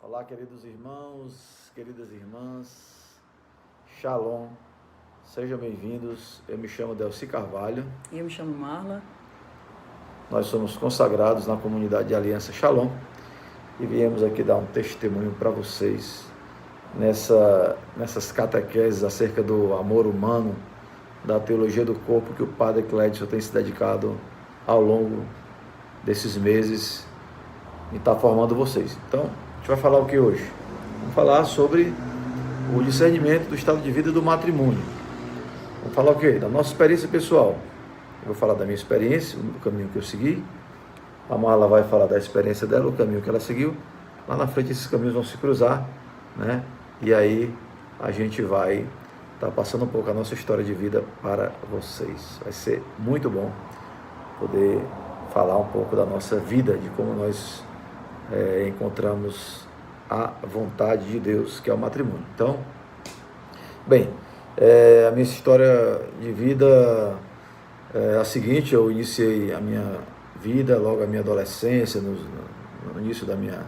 Olá, queridos irmãos, queridas irmãs, Shalom, sejam bem-vindos. Eu me chamo Delci Carvalho. E eu me chamo Marla. Nós somos consagrados na comunidade de Aliança Shalom e viemos aqui dar um testemunho para vocês nessas catequeses acerca do amor humano, da teologia do corpo que o Padre Clédio tem se dedicado ao longo desses meses e está formando vocês. Então, a gente vai falar o que hoje? Vamos falar sobre o discernimento do estado de vida do matrimônio. Vamos falar o quê? Da nossa experiência pessoal. Eu vou falar da minha experiência, o caminho que eu segui. A Marla vai falar da experiência dela, o caminho que ela seguiu. Lá na frente esses caminhos vão se cruzar, né? E aí a gente vai estar passando um pouco a nossa história de vida para vocês. Vai ser muito bom poder falar um pouco da nossa vida, de como nós encontramos a vontade de Deus, que é o matrimônio. Então, bem, a minha história de vida é a seguinte: eu iniciei a minha vida, logo a minha adolescência, no início da minha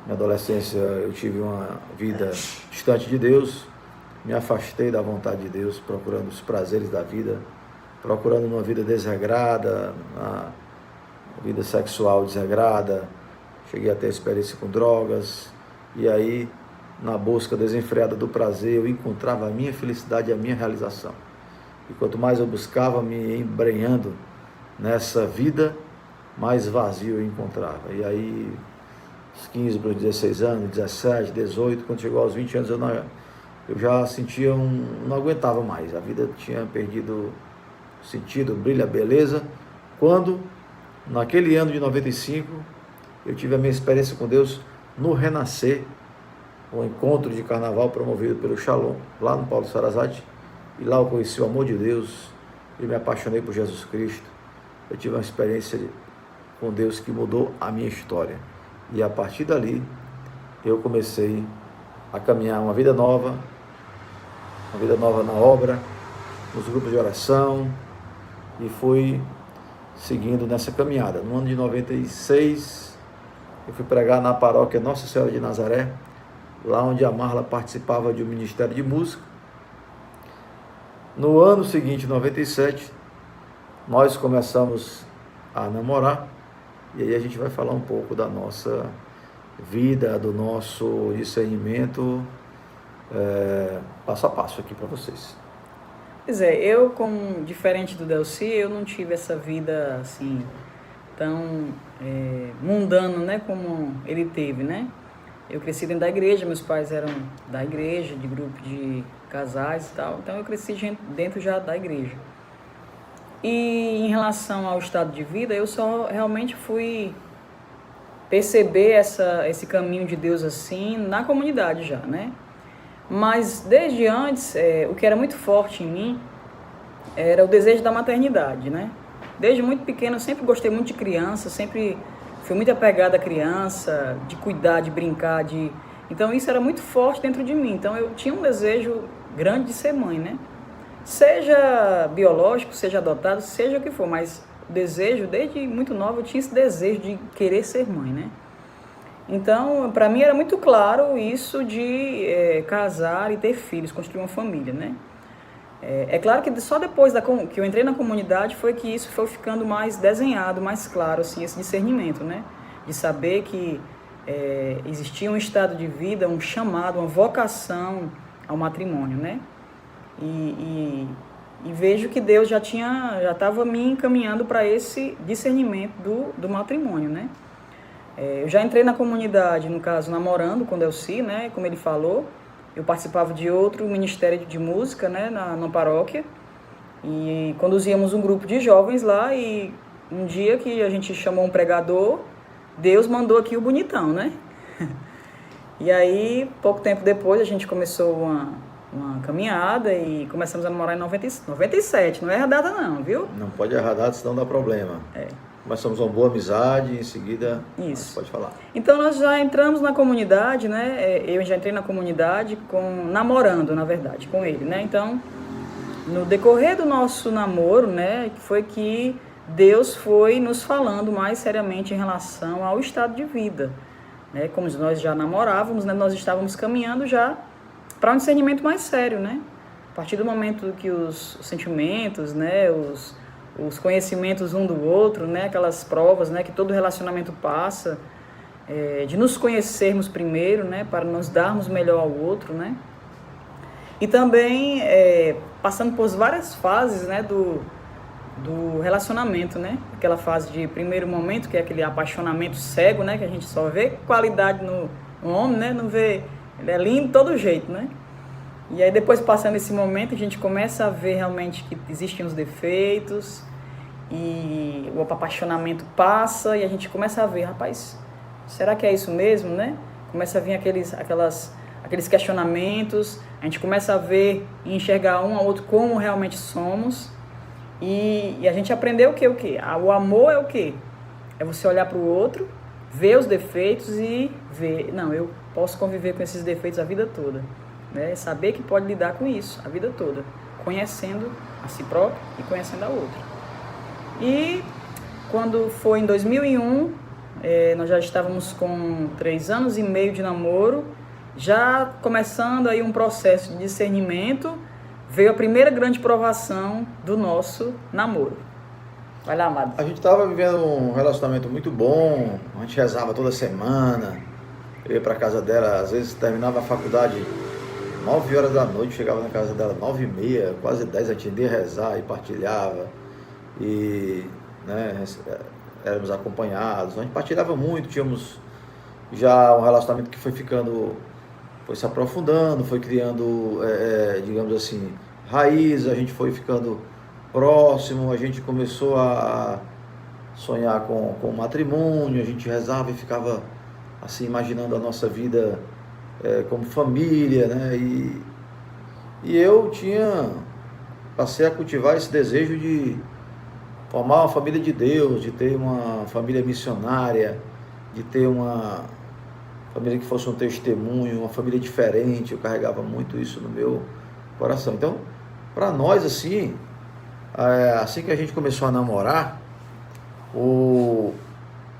adolescência eu tive uma vida distante de Deus, me afastei da vontade de Deus, procurando os prazeres da vida, procurando uma vida desregrada, uma vida sexual desregrada. Cheguei a ter experiência com drogas, e aí, na busca desenfreada do prazer, eu encontrava a minha felicidade e a minha realização. E quanto mais eu buscava me embrenhando nessa vida, mais vazio eu encontrava. E aí, os 15 para os 16 anos, 17, 18, quando chegou aos 20 anos, eu já sentia não aguentava mais. A vida tinha perdido o sentido, o brilho, a beleza. Quando, naquele ano de 95, eu tive a minha experiência com Deus no Renascer, um encontro de carnaval promovido pelo Shalom, lá no Paulo Sarazate, e lá eu conheci o amor de Deus e me apaixonei por Jesus Cristo. Eu tive uma experiência com Deus que mudou a minha história, e a partir dali eu comecei a caminhar uma vida nova na obra, nos grupos de oração, e fui seguindo nessa caminhada. No ano de 96, eu fui pregar na paróquia Nossa Senhora de Nazaré, lá onde a Marla participava de um ministério de música. No ano seguinte, 97, nós começamos a namorar, e aí a gente vai falar um pouco da nossa vida, do nosso discernimento, passo a passo aqui para vocês. Pois é, eu, como diferente do Delci, eu não tive essa vida assim tão mundano, né, como ele teve, né? Eu cresci dentro da igreja, meus pais eram da igreja, de grupo de casais e tal, então eu cresci dentro já da igreja. E em relação ao estado de vida, eu só realmente fui perceber esse caminho de Deus assim na comunidade já, né? Mas desde antes, o que era muito forte em mim era o desejo da maternidade, né? Desde muito pequeno eu sempre gostei muito de criança, sempre fui muito apegada à criança, de cuidar, de brincar, então isso era muito forte dentro de mim. Então eu tinha um desejo grande de ser mãe, né? Seja biológico, seja adotado, seja o que for, mas o desejo, desde muito nova, eu tinha esse desejo de querer ser mãe, né? Então, para mim era muito claro isso de casar e ter filhos, construir uma família, né? É claro que só depois que eu entrei na comunidade foi que isso foi ficando mais desenhado, mais claro, assim, esse discernimento, né? De saber que existia um estado de vida, um chamado, uma vocação ao matrimônio, né? E vejo que Deus já estava me encaminhando para esse discernimento do matrimônio, né? Eu já entrei na comunidade, no caso, namorando com Delci, né? Como ele falou. Eu participava de outro ministério de música, né, na paróquia, e conduzíamos um grupo de jovens lá, e um dia que a gente chamou um pregador, Deus mandou aqui o bonitão, né? E aí, pouco tempo depois, a gente começou uma caminhada e começamos a namorar em 97, não erra a data não, viu? Não pode errar a data, senão dá problema. Começamos uma boa amizade, em seguida, isso. Pode falar. Então nós já entramos na comunidade, né? Eu já entrei na comunidade namorando, na verdade, com ele, né? Então, no decorrer do nosso namoro, né, foi que Deus foi nos falando mais seriamente em relação ao estado de vida, né? Como nós já namorávamos, né? Nós estávamos caminhando já para um discernimento mais sério, né? A partir do momento que os sentimentos, né? Os conhecimentos um do outro, né? Aquelas provas, né? Que todo relacionamento passa, de nos conhecermos primeiro, né? Para nos darmos melhor ao outro, né? E também passando por várias fases, né? Do relacionamento, né? Aquela fase de primeiro momento, que é aquele apaixonamento cego, né? Que a gente só vê qualidade no homem, né? Não vê, ele é lindo de todo jeito, né? E aí depois, passando esse momento, a gente começa a ver realmente que existem os defeitos e o apaixonamento passa e a gente começa a ver, rapaz, será que é isso mesmo, né? Começa a vir aqueles questionamentos, a gente começa a ver e enxergar um ao outro como realmente somos. E a gente aprendeu o quê? O amor é o quê? É você olhar para o outro, ver os defeitos e ver, não, eu posso conviver com esses defeitos a vida toda. Né? Saber que pode lidar com isso a vida toda, conhecendo a si próprio e conhecendo a outra. E quando foi em 2001, nós já estávamos com 3 anos e meio de namoro, já começando aí um processo de discernimento. Veio a primeira grande provação do nosso namoro. Vai lá, amado. A gente estava vivendo um relacionamento muito bom, a gente rezava toda semana, eu ia para casa dela, às vezes terminava a faculdade 9 horas da noite, chegava na casa dela 9h30, quase 10, a gente ia rezar e partilhava, e né, éramos acompanhados, a gente partilhava muito, tínhamos já um relacionamento que foi se aprofundando, foi criando, digamos assim, raiz, a gente foi ficando próximo, a gente começou a sonhar com o matrimônio, a gente rezava e ficava assim, imaginando a nossa vida como família, né? E eu passei a cultivar esse desejo de formar uma família de Deus, de ter uma família missionária, de ter uma família que fosse um testemunho, uma família diferente. Eu carregava muito isso no meu coração. Então, para nós, assim que a gente começou a namorar,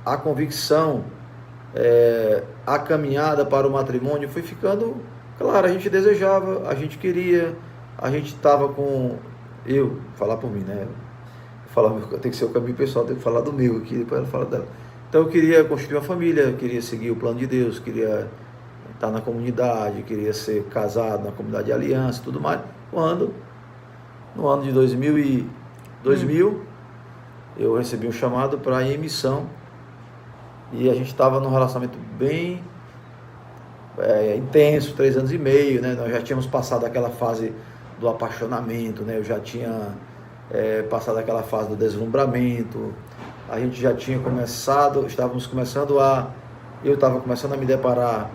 a convicção, a caminhada para o matrimônio foi ficando claro. A gente desejava, a gente queria, a gente estava falar por mim, né? Tem que ser o caminho pessoal, tem que falar do meu aqui, depois ela fala dela. Então eu queria construir uma família, queria seguir o plano de Deus, queria estar na comunidade, queria ser casado na comunidade de aliança e tudo mais. Quando, no ano de 2000, eu recebi um chamado para ir em missão, e a gente estava num relacionamento bem intenso, 3 anos e meio, né? Nós já tínhamos passado aquela fase do apaixonamento, né? Eu já tinha passado aquela fase do deslumbramento. A gente já tinha eu estava começando a me deparar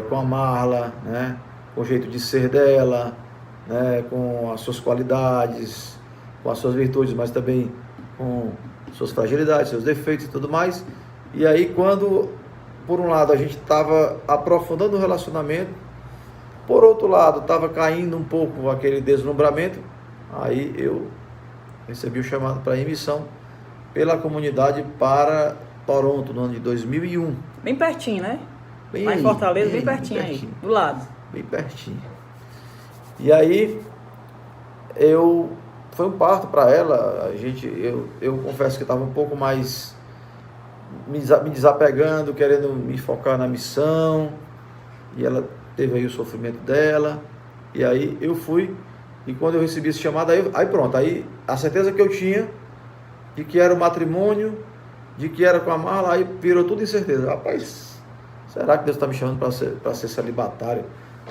com a Marla, né? Com o jeito de ser dela, né? Com as suas qualidades, com as suas virtudes, mas também com suas fragilidades, seus defeitos e tudo mais. E aí, quando, por um lado, a gente estava aprofundando o relacionamento, por outro lado, estava caindo um pouco aquele deslumbramento, aí eu recebi o chamado para ir em missão pela comunidade para Toronto, no ano de 2001. Bem pertinho, né? Lá em Fortaleza, bem pertinho aí, do lado. Bem pertinho. E aí, foi um parto para ela. Eu confesso que estava um pouco mais me desapegando, querendo me focar na missão, e ela teve aí o sofrimento dela, e aí eu fui, e quando eu recebi esse chamado, aí pronto, aí a certeza que eu tinha de que era o matrimônio, de que era com a Marla, aí virou tudo incerteza. Rapaz, será que Deus está me chamando para ser celibatário?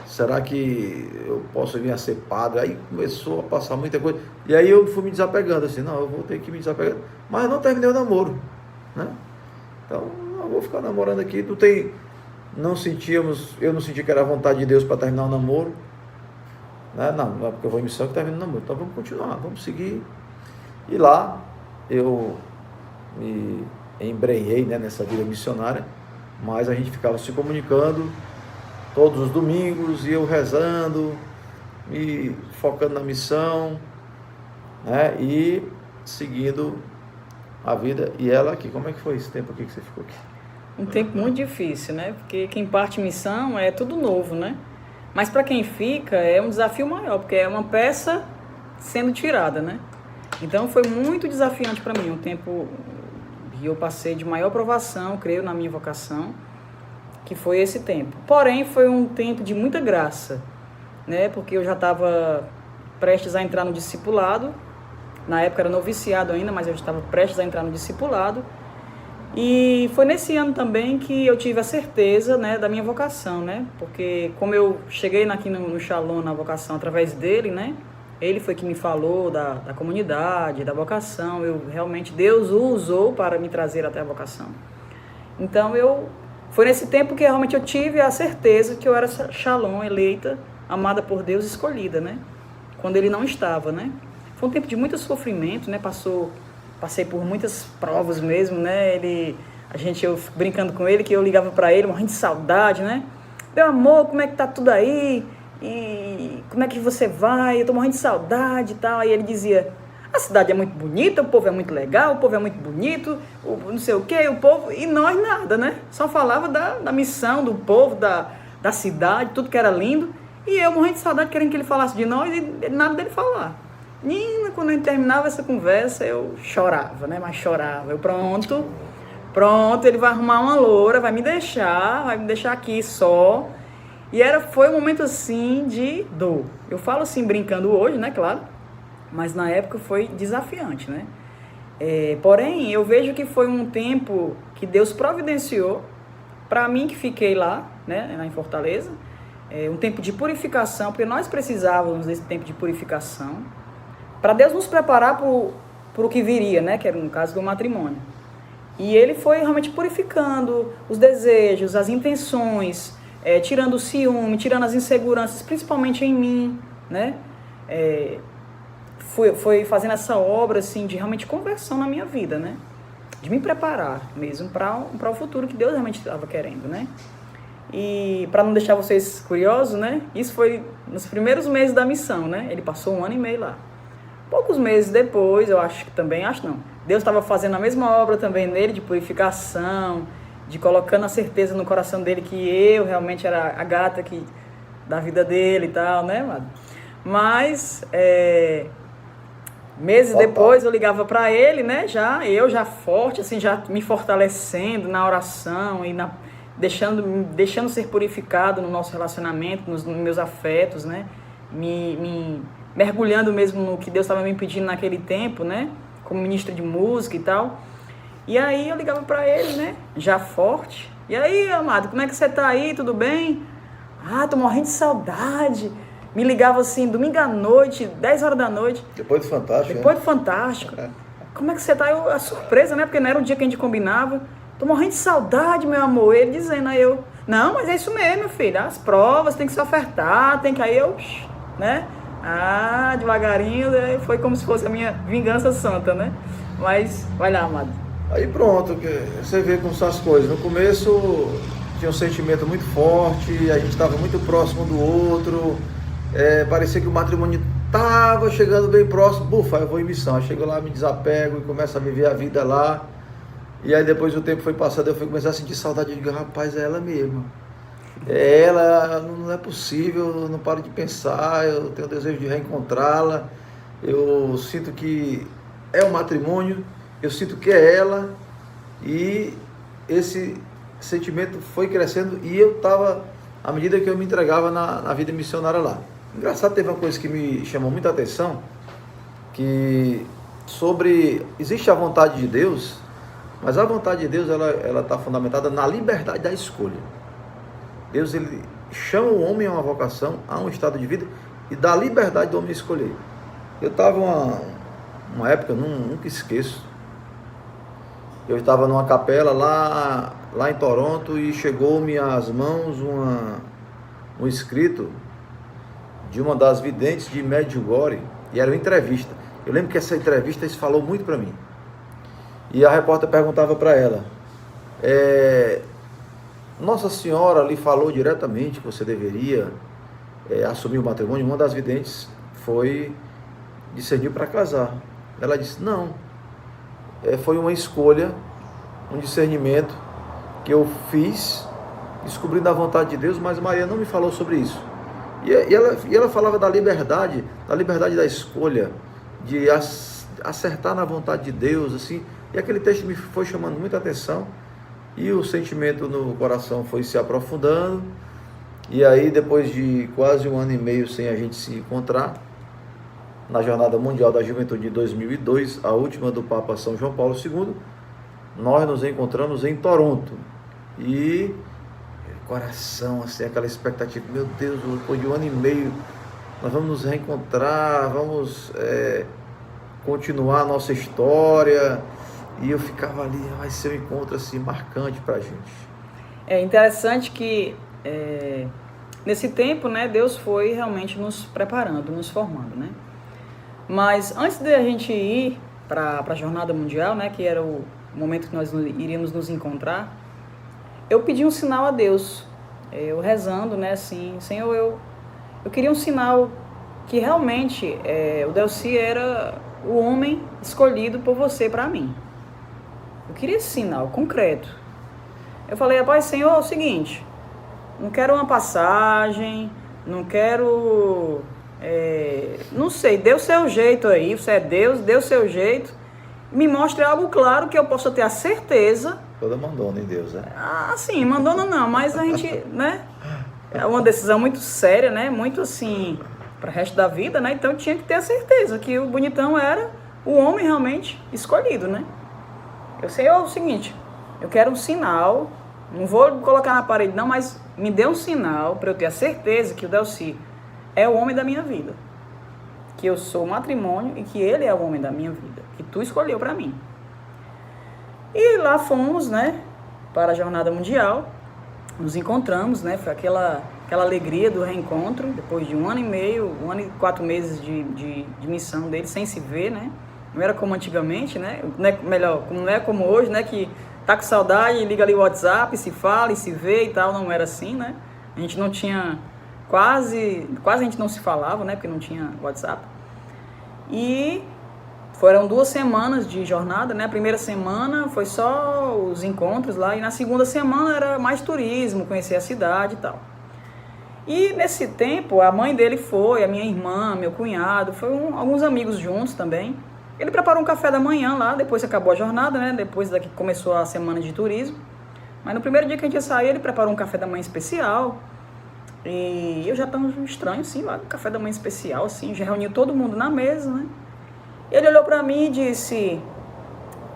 Será que eu posso vir a ser padre? Aí começou a passar muita coisa, e aí eu fui me desapegando, assim, não, eu vou ter que me desapegar, mas não terminei o namoro, né? Então, eu vou ficar namorando aqui, eu não senti que era a vontade de Deus para terminar o namoro, né? Não é porque eu vou em missão que termina o namoro, então vamos continuar, vamos seguir. E lá, eu me embrenhei, né, nessa vida missionária, mas a gente ficava se comunicando todos os domingos, e eu rezando, me focando na missão, né, e seguindo a vida. E ela aqui, como é que foi esse tempo aqui que você ficou aqui? um tempo muito difícil, né? Porque quem parte missão é tudo novo, né? Mas para quem fica é um desafio maior, porque é uma peça sendo tirada, né? Então foi muito desafiante para mim, um tempo que eu passei de maior provação, creio, na minha vocação, que foi esse tempo. Porém, foi um tempo de muita graça, né? Porque eu já estava prestes a entrar no discipulado, na época era noviciado ainda, mas eu estava prestes a entrar no discipulado, e foi nesse ano também que eu tive a certeza, né, da minha vocação, né? Porque como eu cheguei aqui no Shalom na vocação através dele, né? Ele foi que me falou da comunidade, da vocação. Realmente, Deus o usou para me trazer até a vocação. Então, foi nesse tempo que realmente eu tive a certeza que eu era Shalom, eleita, amada por Deus, escolhida, né? Quando ele não estava, né? Foi um tempo de muito sofrimento, né? Passei por muitas provas mesmo, né? Eu brincando com ele, que eu ligava para ele, morrendo de saudade, né? Meu amor, como é que tá tudo aí? E como é que você vai? Eu tô morrendo de saudade e tal. Aí ele dizia, a cidade é muito bonita, o povo é muito legal, o povo é muito bonito, não sei o quê, o povo... E nós nada, né? Só falava da missão, do povo, da cidade, tudo que era lindo. E eu morrendo de saudade, querendo que ele falasse de nós e nada dele falar. E quando eu terminava essa conversa, eu chorava, né? Mas chorava. Eu, pronto, ele vai arrumar uma loura, vai me deixar aqui só. E foi um momento assim de dor. Eu falo assim brincando hoje, né, claro, mas na época foi desafiante, né? Porém, eu vejo que foi um tempo que Deus providenciou para mim que fiquei lá, né, em Fortaleza, um tempo de purificação, porque nós precisávamos desse tempo de purificação, para Deus nos preparar para o que viria, né, que era no caso do matrimônio. E ele foi realmente purificando os desejos, as intenções, tirando o ciúme, tirando as inseguranças, principalmente em mim, né? Foi fazendo essa obra assim, de realmente conversão na minha vida, né? De me preparar mesmo para o futuro que Deus realmente estava querendo, né? E para não deixar vocês curiosos, né? Isso foi nos primeiros meses da missão, né? Ele passou 1 ano e meio lá. Poucos meses depois, Deus estava fazendo a mesma obra também nele, de purificação, de colocando a certeza no coração dele que eu realmente era a gata da vida dele e tal, né, mano? Mas, meses depois eu ligava para ele, né, já forte, assim, já me fortalecendo na oração e deixando ser purificado no nosso relacionamento, nos meus afetos, né, me mergulhando mesmo no que Deus estava me pedindo naquele tempo, né, como ministro de música e tal. E aí eu ligava para ele, né, já forte. E aí, amado, como é que você tá aí? Tudo bem? Tô morrendo de saudade. Me ligava assim, domingo à noite, 10 horas da noite. Depois do Fantástico. Depois do Fantástico. Como é que você tá? A surpresa, né, porque não era um dia que a gente combinava. Tô morrendo de saudade, meu amor. Ele dizendo, aí eu, não, mas é isso mesmo, meu filho. As provas, tem que se ofertar, aí eu, né? Devagarinho, foi como se fosse a minha vingança santa, né? Mas, vai lá, amado. Aí pronto, você vê como são as coisas. No começo tinha um sentimento muito forte, a gente estava muito próximo do outro, parecia que o matrimônio estava chegando bem próximo, bufa, eu vou em missão. Eu chego lá, me desapego e começo a viver a vida lá. E aí depois o tempo foi passando, eu fui começar a sentir saudade. Eu digo, rapaz, é ela mesma. É ela, não é possível, eu não paro de pensar, eu tenho o desejo de reencontrá-la. Eu sinto que é o matrimônio, eu sinto que é ela, e esse sentimento foi crescendo e eu estava, à medida que eu me entregava na vida missionária lá. Engraçado, teve uma coisa que me chamou muita atenção, que existe a vontade de Deus, mas a vontade de Deus ela está fundamentada na liberdade da escolha. Deus, ele chama o homem a uma vocação, a um estado de vida, e dá a liberdade do homem escolher. Eu estava uma época, nunca esqueço, eu estava numa capela lá em Toronto e chegou-me às mãos um escrito de uma das videntes de Medjugorje, e era uma entrevista. Eu lembro que essa entrevista isso falou muito para mim. E a repórter perguntava para ela, Nossa Senhora lhe falou diretamente que você deveria assumir o matrimônio? Uma das videntes discerniu para casar. Ela disse, não, foi uma escolha, um discernimento que eu fiz, descobrindo a vontade de Deus, mas Maria não me falou sobre isso. E ela falava da liberdade da escolha, de acertar na vontade de Deus, assim. E aquele texto me foi chamando muita atenção, e o sentimento no coração foi se aprofundando. E aí, depois de quase 1 ano e meio sem a gente se encontrar, na Jornada Mundial da Juventude de 2002, a última do Papa São João Paulo II, nós nos encontramos em Toronto. E coração, assim, aquela expectativa, meu Deus, depois de 1 ano e meio, nós vamos nos reencontrar, vamos continuar a nossa história. E eu ficava ali, vai ser um encontro assim, marcante para a gente. É interessante que nesse tempo, né, Deus foi realmente nos preparando, nos formando, né? Mas antes de a gente ir para a Jornada Mundial, né, que era o momento que nós iríamos nos encontrar, eu pedi um sinal a Deus, eu rezando, né, assim, Senhor, eu queria um sinal que realmente o Delcy era o homem escolhido por você para mim. Eu queria esse sinal concreto. Eu falei, rapaz, Senhor, é o seguinte, não quero uma passagem, não quero, não sei, dê o seu jeito aí, você é Deus, dê o seu jeito, me mostre algo claro que eu possa ter a certeza. Toda mandona em Deus, né? Ah, sim, mandona não, mas a gente, né, é uma decisão muito séria, né, muito assim, para o resto da vida, né, então tinha que ter a certeza que o bonitão era o homem realmente escolhido, né. Eu sei o seguinte, eu quero um sinal, não vou colocar na parede não, mas me dê um sinal para eu ter a certeza que o Delcy é o homem da minha vida, que eu sou o matrimônio e que ele é o homem da minha vida, que tu escolheu para mim. E lá fomos, né, para a Jornada Mundial, nos encontramos, né, foi aquela alegria do reencontro, depois de 1 ano e meio, 1 ano e 4 meses de missão dele, sem se ver, né, não era como antigamente, né, não é como hoje, né, que tá com saudade, liga ali o WhatsApp, se fala e se vê e tal, não era assim, né, a gente não tinha, quase a gente não se falava, né, porque não tinha WhatsApp, e foram 2 semanas de jornada, né? A primeira semana foi só os encontros lá, e na segunda semana era mais turismo, conhecer a cidade e tal. E nesse tempo, a mãe dele foi, a minha irmã, meu cunhado, alguns amigos juntos também. Ele preparou um café da manhã lá, depois acabou a jornada, né? Depois daqui começou a semana de turismo. Mas no primeiro dia que a gente ia sair, ele preparou um café da manhã especial. E eu já estava estranho, assim, lá, um café da manhã especial, assim, já reuniu todo mundo na mesa, né? Ele olhou para mim e disse,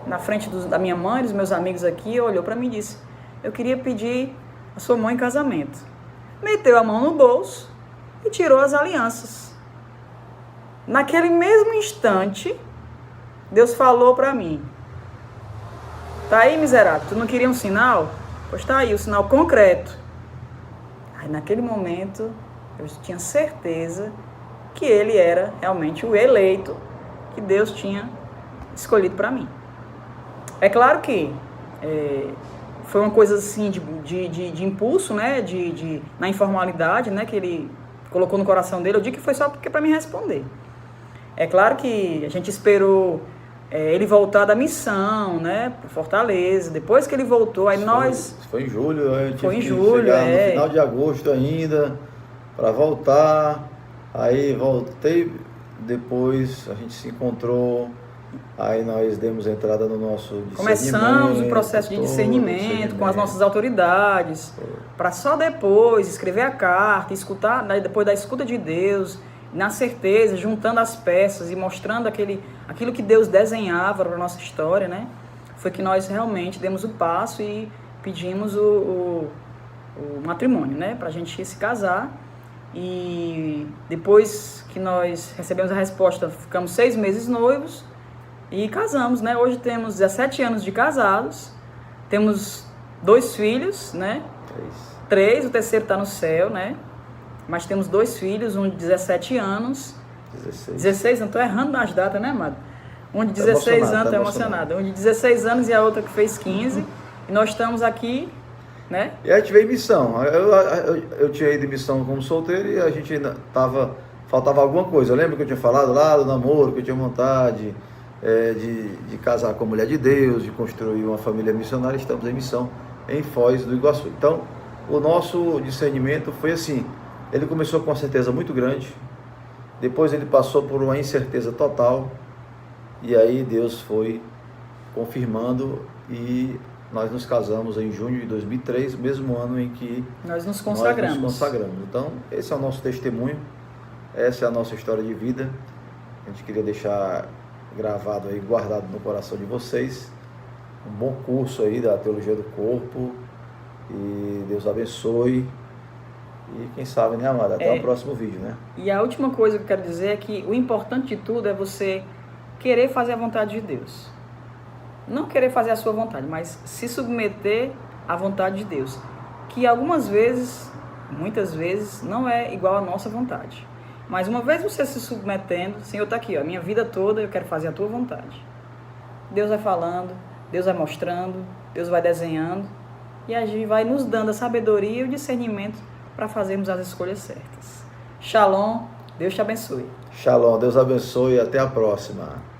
na frente da minha mãe, dos meus amigos aqui, olhou para mim e disse, eu queria pedir a sua mãe em casamento. Meteu a mão no bolso e tirou as alianças. Naquele mesmo instante, Deus falou para mim, tá aí, miserável, tu não queria um sinal? Pois tá aí, o sinal concreto. Aí naquele momento, eu tinha certeza que ele era realmente o eleito que Deus tinha escolhido para mim. É claro que foi uma coisa assim de impulso, né, na informalidade, né, que ele colocou no coração dele. Eu digo que foi só porque para me responder. É claro que a gente esperou ele voltar da missão, né, para Fortaleza. Depois que ele voltou, aí Foi em julho, a gente foi em julho, no final de agosto ainda, para voltar. Aí voltei. Depois a gente se encontrou, aí nós demos entrada no nosso discernimento. Começamos o processo de discernimento com as nossas autoridades, para só depois escrever a carta, escutar, depois da escuta de Deus, na certeza, juntando as peças e mostrando aquilo que Deus desenhava para a nossa história, né? Foi que nós realmente demos o passo e pedimos o matrimônio, né? Para a gente se casar. E depois que nós recebemos a resposta, ficamos 6 meses noivos e casamos, né? Hoje temos 17 anos de casados, temos 2 filhos, né? 3, o terceiro está no céu, né? Mas temos 2 filhos, um de 17 anos. 16, não estou errando nas datas, né, amado? Um de 16 anos, estou emocionado. Um de 16 anos e a outra que fez 15. E nós estamos aqui, né? E a gente veio em missão. Eu tinha ido em missão como solteiro e a gente ainda faltava alguma coisa. Eu lembro que eu tinha falado lá do namoro, que eu tinha vontade de casar com a mulher de Deus, de construir uma família missionária. Estamos em missão. em Foz do Iguaçu. Então, o nosso discernimento foi assim, ele começou com uma certeza muito grande, depois ele passou por uma incerteza total, e aí Deus foi confirmando e nós nos casamos em junho de 2003, mesmo ano em que nós nos consagramos. Então, esse é o nosso testemunho, essa é a nossa história de vida. A gente queria deixar gravado aí, guardado no coração de vocês, um bom curso aí da Teologia do Corpo, e Deus abençoe, e quem sabe, né, amada, até o próximo vídeo, né? E a última coisa que eu quero dizer é que o importante de tudo é você querer fazer a vontade de Deus. Não querer fazer a sua vontade, mas se submeter à vontade de Deus, que algumas vezes, muitas vezes, não é igual à nossa vontade. Mas uma vez você se submetendo, Senhor, está aqui, ó, a minha vida toda eu quero fazer a tua vontade. Deus vai falando, Deus vai mostrando, Deus vai desenhando, e a gente vai nos dando a sabedoria e o discernimento para fazermos as escolhas certas. Shalom, Deus te abençoe. Shalom, Deus abençoe e até a próxima.